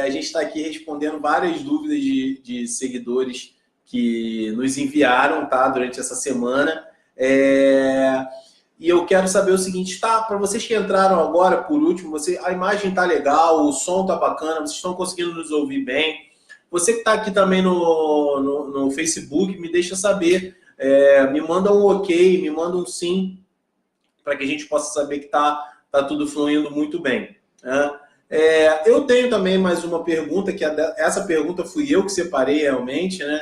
a gente está aqui respondendo várias dúvidas de seguidores que nos enviaram, tá, durante essa semana. E eu quero saber o seguinte, tá? Para vocês que entraram agora, por último, a imagem tá legal, o som tá bacana, vocês estão conseguindo nos ouvir bem. Você que está aqui também no Facebook, me deixa saber. Me manda um ok, me manda um sim, para que a gente possa saber que tá tudo fluindo muito bem. Né? Eu tenho também mais uma pergunta, que essa pergunta fui eu que separei realmente, né?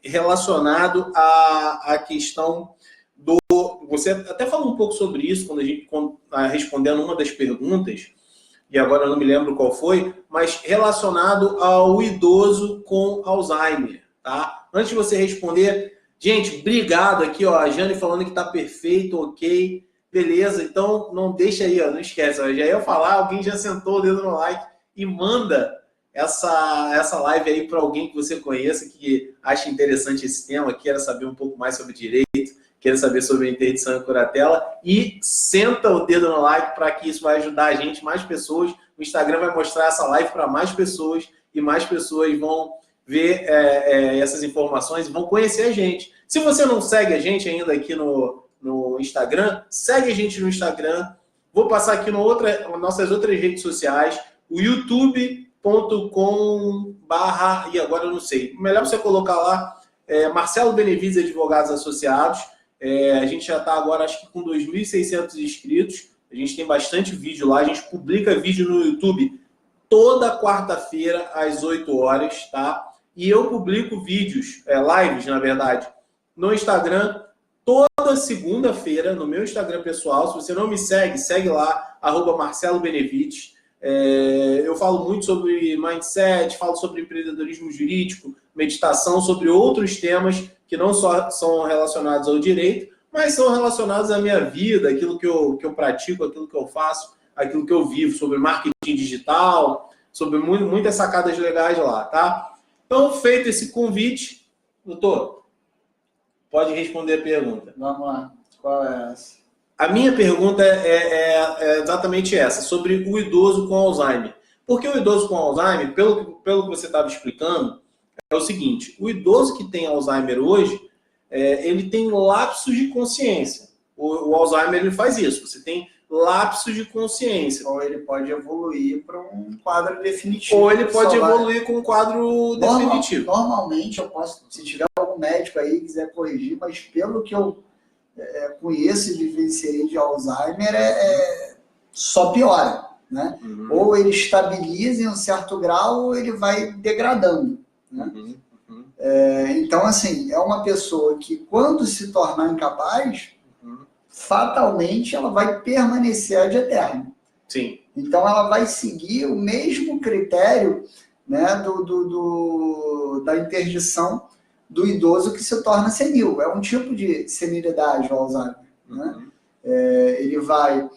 Relacionado à questão do... Você até falou um pouco sobre isso quando respondendo uma das perguntas, e agora eu não me lembro qual foi, mas relacionado ao idoso com Alzheimer, tá? Antes de você responder, gente, obrigado aqui, ó, a Jane falando que tá perfeito, ok, beleza, então não deixa aí, ó, não esquece, ó, já ia falar, alguém já sentou o dedo no like e manda essa live aí para alguém que você conheça, que acha interessante esse tema, queira saber um pouco mais sobre direito, queira saber sobre a interdição e curatela, e senta o dedo no like para que isso vai ajudar a gente, mais pessoas. O Instagram vai mostrar essa live para mais pessoas e mais pessoas vão ver essas informações e vão conhecer a gente. Se você não segue a gente ainda aqui no Instagram, segue a gente no Instagram. Vou passar aqui nossas outras redes sociais, o youtube.com/, e agora eu não sei, melhor você colocar lá, Marcelo Benevides Advogados Associados. A gente já está agora, acho que com 2.600 inscritos. A gente tem bastante vídeo lá. A gente publica vídeo no YouTube toda quarta-feira, às 8 horas, tá? E eu publico vídeos, lives, na verdade, no Instagram, toda segunda-feira, no meu Instagram pessoal. Se você não me segue, segue lá, @MarceloBenevides. Eu falo muito sobre mindset, falo sobre empreendedorismo jurídico, meditação, sobre outros temas que não só são relacionados ao direito, mas são relacionados à minha vida, aquilo que eu pratico, aquilo que eu faço, aquilo que eu vivo, sobre marketing digital, sobre muitas sacadas legais lá, tá? Então, feito esse convite, doutor, pode responder a pergunta. Vamos lá, qual é essa? A minha pergunta é exatamente essa, sobre o idoso com Alzheimer. Porque o idoso com Alzheimer, pelo que você estava explicando, é o seguinte, o idoso que tem Alzheimer hoje, ele tem lapsos de consciência. O Alzheimer ele faz isso, você tem lapsos de consciência. Ou ele pode evoluir para um quadro definitivo. Ou ele pode evoluir com um quadro definitivo. Normalmente, eu posso, se tiver algum médico aí que quiser corrigir, mas pelo que eu conheço e vivenciei de Alzheimer, só piora. Né? Uhum. Ou ele estabiliza em um certo grau, ou ele vai degradando. Né? Uhum. Então, assim, é uma pessoa que, quando se tornar incapaz, fatalmente ela vai permanecer ad eterno. Sim. Então, ela vai seguir o mesmo critério, né, da interdição do idoso que se torna senil. É um tipo de senilidade, o Alzheimer. Né? Ele vai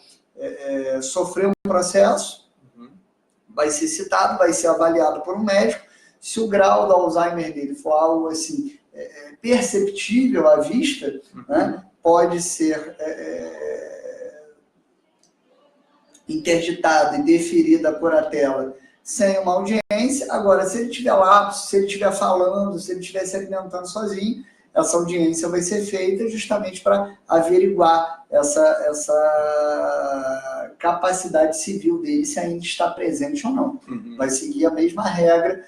sofrer um processo, vai ser citado, vai ser avaliado por um médico. Se o grau do Alzheimer dele for algo assim, perceptível à vista, né, pode ser interditado e deferido a curatela sem uma audiência. Agora, se ele tiver lapso, se ele estiver falando, se ele estiver se alimentando sozinho, essa audiência vai ser feita justamente para averiguar essa capacidade civil dele, se ainda está presente ou não. Vai seguir a mesma regra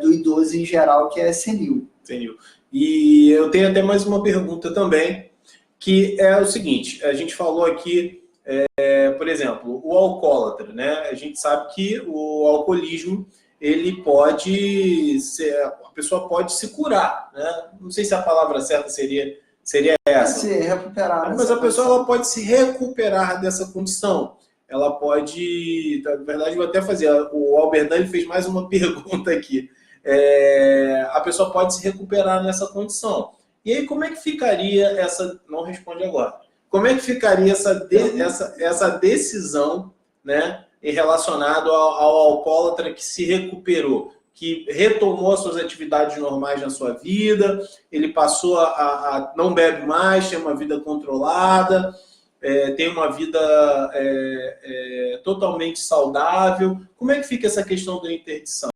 do idoso em geral, que é senil. Senil. E eu tenho até mais uma pergunta também, que é o seguinte, a gente falou aqui, por exemplo, o alcoólatra, né? A gente sabe que o alcoolismo, ele pode ser, a pessoa pode se curar, né? Não sei se a palavra certa seria essa. Se recuperar. Mas a pessoa ela pode se recuperar dessa condição. Ela pode, na verdade, eu vou até fazer, o Albert Dani fez mais uma pergunta aqui. A pessoa pode se recuperar nessa condição. E aí, como é que ficaria essa... Não responde agora. Como é que ficaria essa decisão, né, relacionado ao alcoólatra que se recuperou, que retomou as suas atividades normais na sua vida, ele passou a não bebe mais, tem uma vida controlada, tem uma vida totalmente saudável. Como é que fica essa questão da interdição?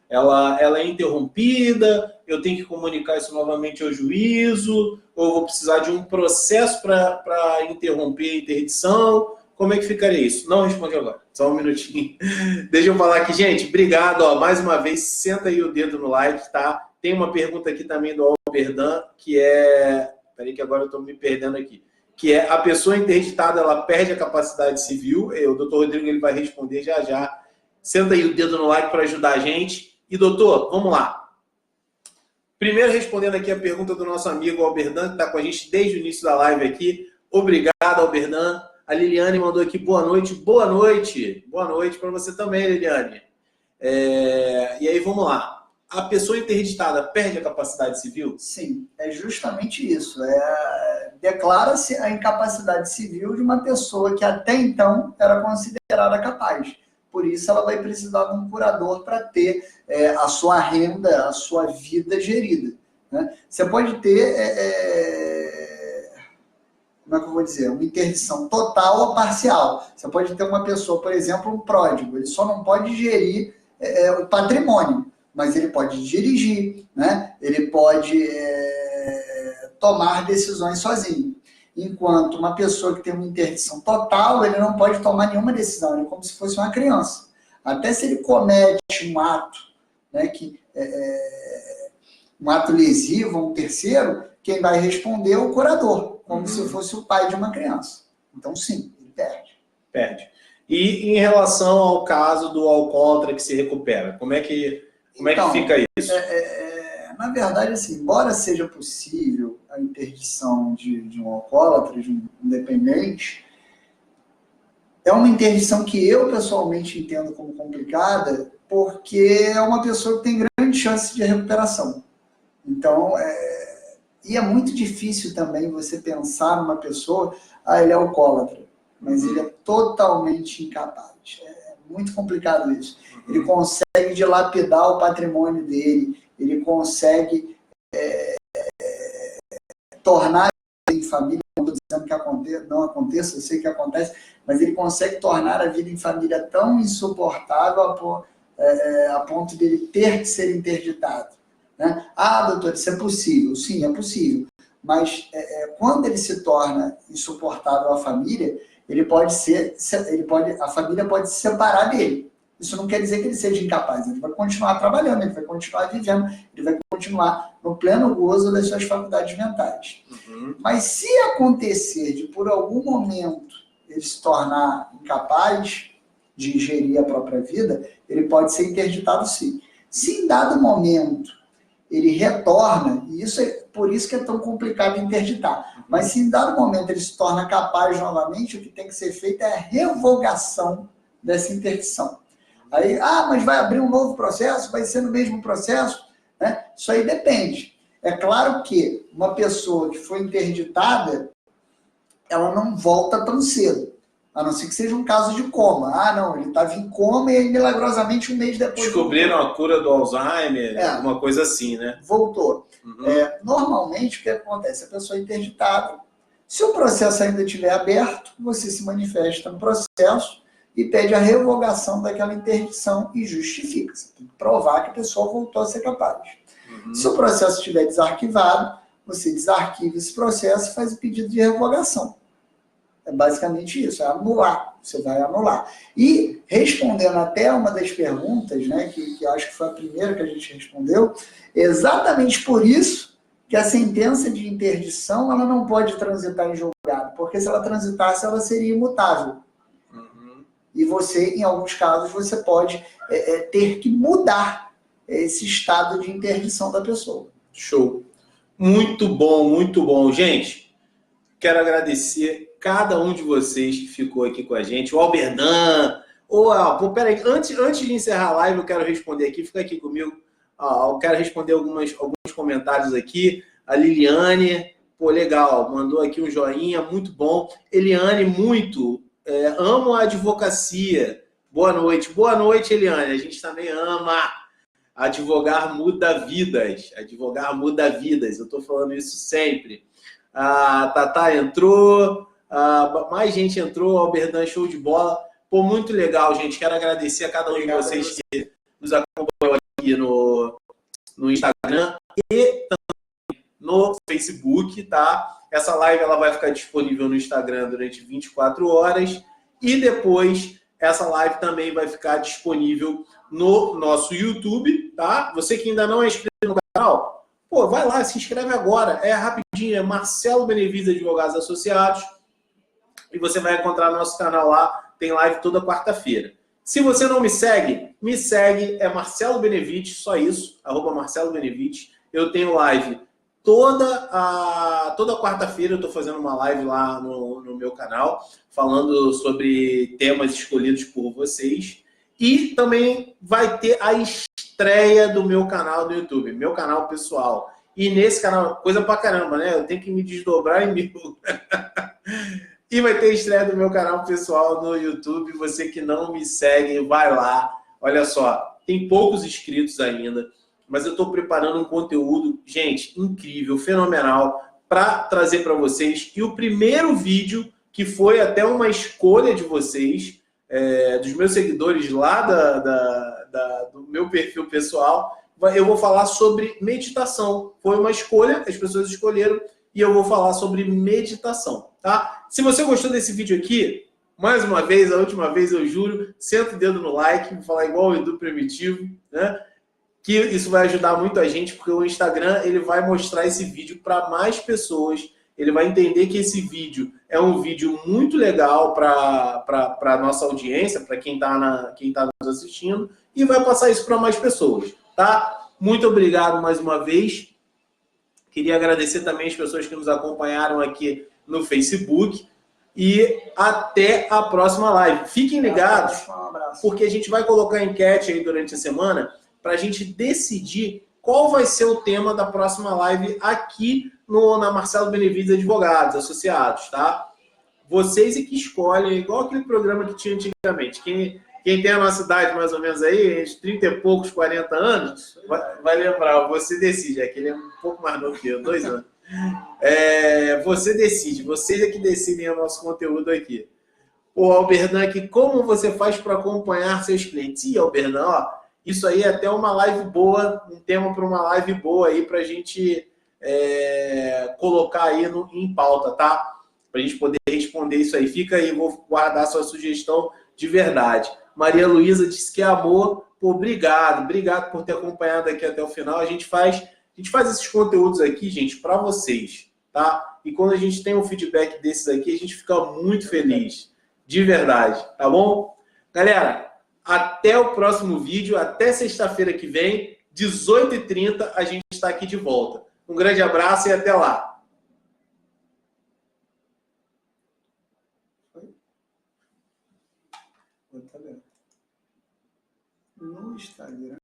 Ela é interrompida? Eu tenho que comunicar isso novamente ao juízo? Ou eu vou precisar de um processo para interromper a interdição? Como é que ficaria isso? Não responde agora, só um minutinho. Deixa eu falar aqui, gente. Obrigado, ó, mais uma vez. Senta aí o dedo no like, tá? Tem uma pergunta aqui também do Alberdan, que é... Peraí que agora eu estou me perdendo aqui. Que é, a pessoa interditada, ela perde a capacidade civil? O doutor Rodrigo ele vai responder já já. Senta aí o dedo no like para ajudar a gente. E, doutor, vamos lá. Primeiro, respondendo aqui a pergunta do nosso amigo Alberdan, que está com a gente desde o início da live aqui. Obrigado, Alberdan. A Liliane mandou aqui boa noite. Boa noite. Boa noite para você também, Liliane. E aí, vamos lá. A pessoa interditada perde a capacidade civil? Sim, é justamente isso. Declara-se a incapacidade civil de uma pessoa que até então era considerada capaz. Por isso, ela vai precisar de um curador para ter a sua renda, a sua vida gerida. Né? Você pode ter, como é que eu vou dizer, uma interdição total ou parcial. Você pode ter uma pessoa, por exemplo, um pródigo, ele só não pode gerir o patrimônio, mas ele pode dirigir, né? Ele pode tomar decisões sozinho. Enquanto uma pessoa que tem uma interdição total, ele não pode tomar nenhuma decisão, ele é como se fosse uma criança. Até se ele comete um ato, né, um ato lesivo a um terceiro, quem vai responder é o curador, como se fosse o pai de uma criança. Então, sim, ele perde. Perde. E em relação ao caso do alcoólatra que se recupera, como é que fica isso? Na verdade, assim, embora seja possível a interdição de um alcoólatra, de um independente, é uma interdição que eu pessoalmente entendo como complicada, porque é uma pessoa que tem grande chance de recuperação. Então, e é muito difícil também você pensar numa pessoa, ele é alcoólatra, mas ele é totalmente incapaz. É muito complicado isso. Ele consegue dilapidar o patrimônio dele, ele consegue tornar em família, não estou dizendo que não aconteça, eu sei que acontece, mas ele consegue tornar a vida em família tão insuportável a ponto dele ter que ser interditado. Né? Doutor, isso é possível. Sim, é possível. Mas quando ele se torna insuportável à família, a família pode se separar dele. Isso não quer dizer que ele seja incapaz, ele vai continuar trabalhando, ele vai continuar vivendo, ele vai continuar no pleno gozo das suas faculdades mentais. Mas se acontecer de, por algum momento, ele se tornar incapaz de gerir a própria vida, ele pode ser interditado sim. Se em dado momento ele retorna, e por isso que é tão complicado interditar, mas se em dado momento ele se torna capaz novamente, o que tem que ser feito é a revogação dessa interdição. Aí, mas vai abrir um novo processo? Vai ser no mesmo processo? Né? Isso aí depende. É claro que uma pessoa que foi interditada, ela não volta tão cedo. A não ser que seja um caso de coma. Não, ele estava em coma e milagrosamente um mês depois... Descobriram a cura do Alzheimer, alguma coisa assim, né? Voltou. Normalmente, o que acontece? A pessoa é interditada. Se o processo ainda estiver aberto, você se manifesta no processo e pede a revogação daquela interdição e justifica. Você tem que provar que a pessoa voltou a ser capaz. Se o processo estiver desarquivado, você desarquiva esse processo e faz o pedido de revogação. É basicamente isso, é anular. Você vai anular. E, respondendo até uma das perguntas, né, que eu acho que foi a primeira que a gente respondeu, exatamente por isso que a sentença de interdição ela não pode transitar em julgado, porque se ela transitasse, ela seria imutável. E você, em alguns casos, você pode ter que mudar esse estado de interdição da pessoa. Show. Muito bom, muito bom. Gente, quero agradecer cada um de vocês que ficou aqui com a gente. O Alberdan. Peraí, antes de encerrar a live, eu quero responder aqui. Fica aqui comigo. Eu quero responder alguns comentários aqui. A Liliane, legal, mandou aqui um joinha, muito bom. Eliane, amo a advocacia. Boa noite. Boa noite, Eliane. A gente também ama. Advogar muda vidas. Advogar muda vidas. Eu estou falando isso sempre. A Tatá entrou, mais gente entrou, Alberdan, show de bola. Pô, muito legal, gente. Quero agradecer a cada um de vocês que nos acompanhou aqui no Instagram e no Facebook, tá? Essa live ela vai ficar disponível no Instagram durante 24 horas e depois essa live também vai ficar disponível no nosso YouTube, tá? Você que ainda não é inscrito no canal, pô, vai lá, se inscreve agora. É rapidinho, é Marcelo Benevides Advogados Associados e você vai encontrar nosso canal lá, tem live toda quarta-feira. Se você não me segue, é Marcelo Benevides, só isso, @Marcelo Benevides. Eu tenho live toda quarta-feira, eu estou fazendo uma live lá no meu canal, falando sobre temas escolhidos por vocês. E também vai ter a estreia do meu canal do YouTube, meu canal pessoal. E nesse canal, coisa pra caramba, né? Eu tenho que me desdobrar em mil. E vai ter estreia do meu canal pessoal no YouTube. Você que não me segue, vai lá. Olha só, tem poucos inscritos ainda, mas eu estou preparando um conteúdo, gente, incrível, fenomenal, para trazer para vocês. E o primeiro vídeo, que foi até uma escolha de vocês, dos meus seguidores lá do meu perfil pessoal, eu vou falar sobre meditação. Foi uma escolha, as pessoas escolheram, e eu vou falar sobre meditação, tá? Se você gostou desse vídeo aqui, mais uma vez, a última vez, eu juro, senta o dedo no like, vou falar igual o Edu Primitivo, né? Que isso vai ajudar muito a gente, porque o Instagram ele vai mostrar esse vídeo para mais pessoas, ele vai entender que esse vídeo é um vídeo muito legal para a nossa audiência, para quem tá nos assistindo, e vai passar isso para mais pessoas, tá? Muito obrigado mais uma vez. Queria agradecer também as pessoas que nos acompanharam aqui no Facebook. E até a próxima live. Fiquem ligados, porque a gente vai colocar enquete aí durante a semana para a gente decidir qual vai ser o tema da próxima live aqui na Marcelo Benevides Advogados Associados, tá? Vocês é que escolhem, igual aquele programa que tinha antigamente. Quem tem a nossa idade, mais ou menos aí, entre 30 e poucos, 40 anos, vai lembrar, você decide. Aquele é um pouco mais novo que eu, 2 anos. Você decide, vocês é que decidem o nosso conteúdo aqui. Ô, Alberdan, aqui, como você faz para acompanhar seus clientes? Ih, Alberdan, ó, isso aí é até uma live boa, um tema para uma live boa aí para a gente colocar aí em pauta, tá? Para a gente poder responder isso aí. Fica aí, vou guardar sua sugestão de verdade. Maria Luísa disse que é amor. Pô, obrigado por ter acompanhado aqui até o final. A gente faz esses conteúdos aqui, gente, para vocês, tá? E quando a gente tem um feedback desses aqui, a gente fica muito feliz, de verdade, tá bom? Galera, até o próximo vídeo, até sexta-feira que vem, 18h30, a gente está aqui de volta. Um grande abraço e até lá. No Instagram.